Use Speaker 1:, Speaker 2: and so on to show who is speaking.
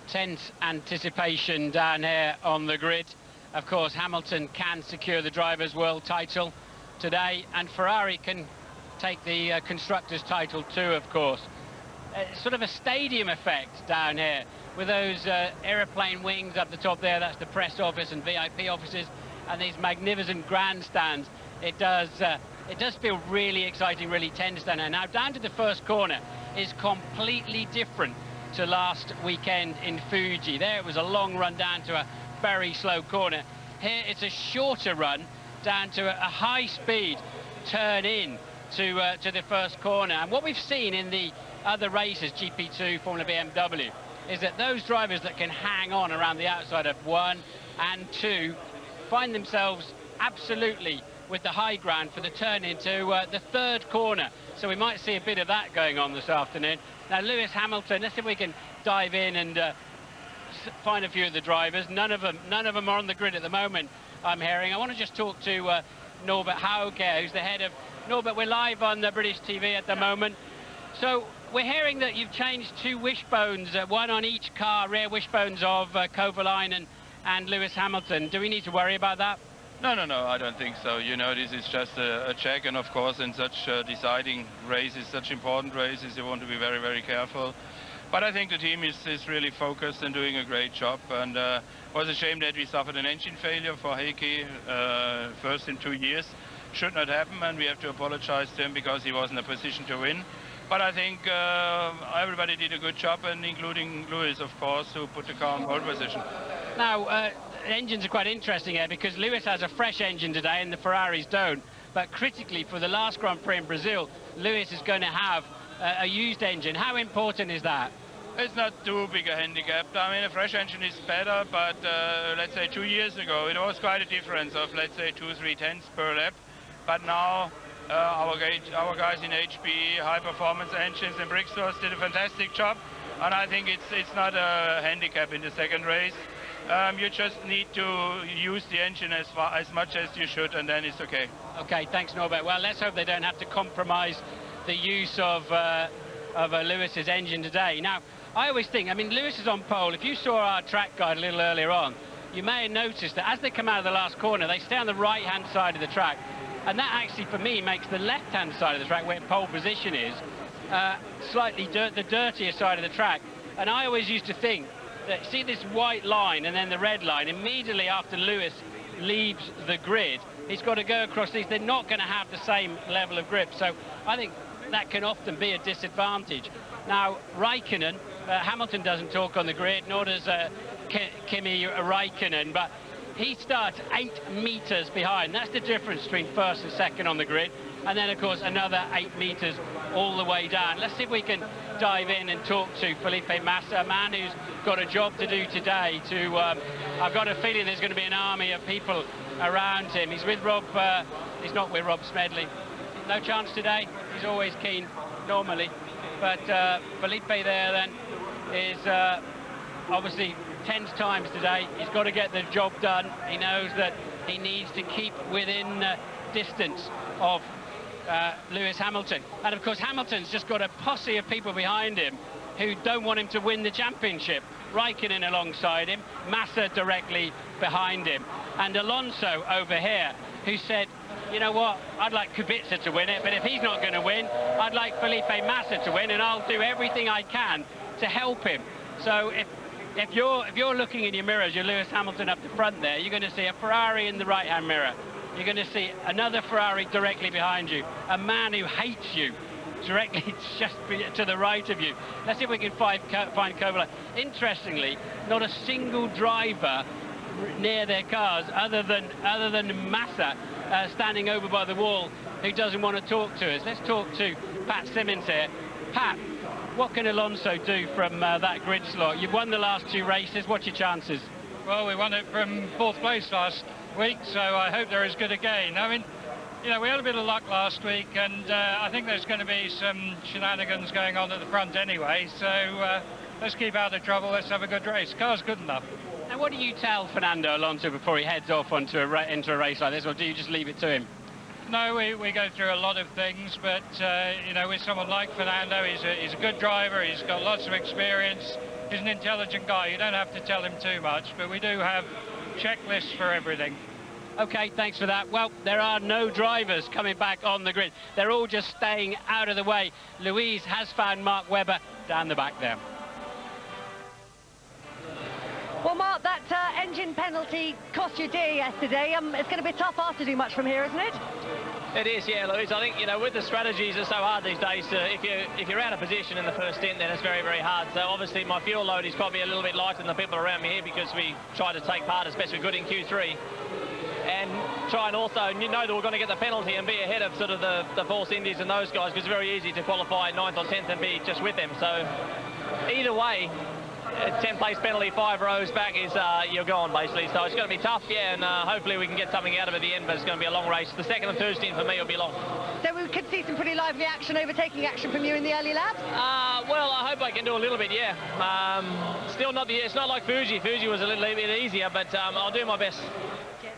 Speaker 1: tense anticipation down here on the grid. Of course, Hamilton can secure the Drivers' World title today, and Ferrari can take the Constructors' title too, of course. Sort of a stadium effect down here with those aeroplane wings up the top there. That's the press office and VIP offices, and these magnificent grandstands. It does feel really exciting, really tense down here. Now, down to the first corner is completely different to last weekend in Fuji. There it was a long run down to a very slow corner. Here it's a shorter run down to a high-speed turn in to the first corner. And what we've seen in the other races, GP2, Formula BMW, is that those drivers that can hang on around the outside of 1 and 2 find themselves absolutely with the high ground for the turn into the third corner. So we might see a bit of that going on this afternoon. Now, Lewis Hamilton, let's see if we can dive in and find a few of the drivers. None of them are on the grid at the moment, I'm hearing. I want to just talk to Norbert Hauge, who's the head of... Norbert, we're live on the British TV at the moment. So we're hearing that you've changed 2 wishbones, one on each car, rear wishbones of Kovalainen and Lewis Hamilton. Do we need to worry about that?
Speaker 2: No, I don't think so. You know, this is just a check, and of course in such deciding races, such important races, you want to be very, very careful. But I think the team is really focused and doing a great job, and it was a shame that we suffered an engine failure for Heikki, first in 2 years. Should not happen, and we have to apologize to him because he was in a position to win. But I think everybody did a good job, and including Lewis, of course, who put the car in pole position.
Speaker 1: Now, engines are quite interesting here because Lewis has a fresh engine today and the Ferraris don't. But critically, for the last Grand Prix in Brazil, Lewis is going to have a used engine. How important is that?
Speaker 2: It's not too big a handicap. I mean, a fresh engine is better, but let's say 2 years ago, it was quite a difference of, let's say, 2-3 tenths per lap. But now, our guys in HPE, high-performance engines and Brixtors did a fantastic job. And I think it's not a handicap in the second race. You just need to use the engine as much as you should, and then it's okay.
Speaker 1: Okay, thanks, Norbert. Well, let's hope they don't have to compromise the use of Lewis's engine today. Now, I always think, I mean, Lewis is on pole. If you saw our track guide a little earlier on, you may have noticed that as they come out of the last corner, they stay on the right-hand side of the track. And that actually, for me, makes the left-hand side of the track, where pole position is, slightly the dirtier side of the track. And I always used to think that, see this white line and then the red line, immediately after Lewis leaves the grid, he's got to go across these. They're not going to have the same level of grip. So I think that can often be a disadvantage. Now, Räikkönen, Hamilton doesn't talk on the grid, nor does Kimi Räikkönen, but he starts 8 meters behind. That's the difference between first and second on the grid. And then, of course, another 8 meters all the way down. Let's see if we can dive in and talk to Felipe Massa, a man who's got a job to do today. I've got a feeling there's going to be an army of people around him. He's with Rob, he's not with Rob Smedley. No chance today. He's always keen, normally. But Felipe there then is obviously tense times today. He's got to get the job done. He knows that he needs to keep within distance of Lewis Hamilton. And of course, Hamilton's just got a posse of people behind him who don't want him to win the championship. Räikkönen alongside him, Massa directly behind him, and Alonso over here, who said, you know what, I'd like Kubica to win it, but if he's not going to win, I'd like Felipe Massa to win, and I'll do everything I can to help him. So if you're looking in your mirrors, you're Lewis Hamilton up the front there, you're going to see a Ferrari in the right-hand mirror. You're going to see another Ferrari directly behind you, a man who hates you directly just to the right of you. Let's see if we can find Kovalainen. Interestingly, not a single driver near their cars other than Massa standing over by the wall, who doesn't want to talk to us. Let's talk to Pat Simmons here. Pat, what can Alonso do from that grid slot? You've won the last 2 races. What's your chances?
Speaker 3: Well, we won it from 4th place last week, so I hope they're as good again. I mean, you know, we had a bit of luck last week, and I think there's going to be some shenanigans going on at the front anyway, so let's keep out of trouble, let's have a good race. Car's good enough.
Speaker 1: And what do you tell Fernando Alonso before he heads off into a race like this, or do you just leave it to him?
Speaker 3: No, we go through a lot of things, but you know, with someone like Fernando, he's a good driver, he's got lots of experience, is an intelligent guy. You don't have to tell him too much, but we do have checklists for everything.
Speaker 1: Okay, thanks for that. Well, there are no drivers coming back on the grid. They're all just staying out of the way. Louise has found Mark Webber down the back there.
Speaker 4: Well, Mark, that engine penalty cost you dear yesterday. It's going to be tough hard to do much from here, isn't it?
Speaker 5: It is, yeah, Louise. I think, you know, with the strategies are so hard these days, if you're out of position in the first stint, then it's very, very hard. So obviously my fuel load is probably a little bit lighter than the people around me here because we try to take part as best we could in Q3. And try and also know that we're going to get the penalty and be ahead of sort of the Force Indies and those guys, because it's very easy to qualify 9th or 10th and be just with them. So either way, a 10-place penalty 5 rows back is you're gone basically. So it's going to be tough, yeah, and hopefully we can get something out of it at the end, but it's going to be a long race. The second and third stint for me will be long.
Speaker 4: So we could see some pretty lively action, overtaking action from you in the early laps?
Speaker 5: Well, I hope I can do a little bit, yeah. Still not it's not like Fuji. Fuji was a little bit easier, but I'll do my best.
Speaker 4: Cheers.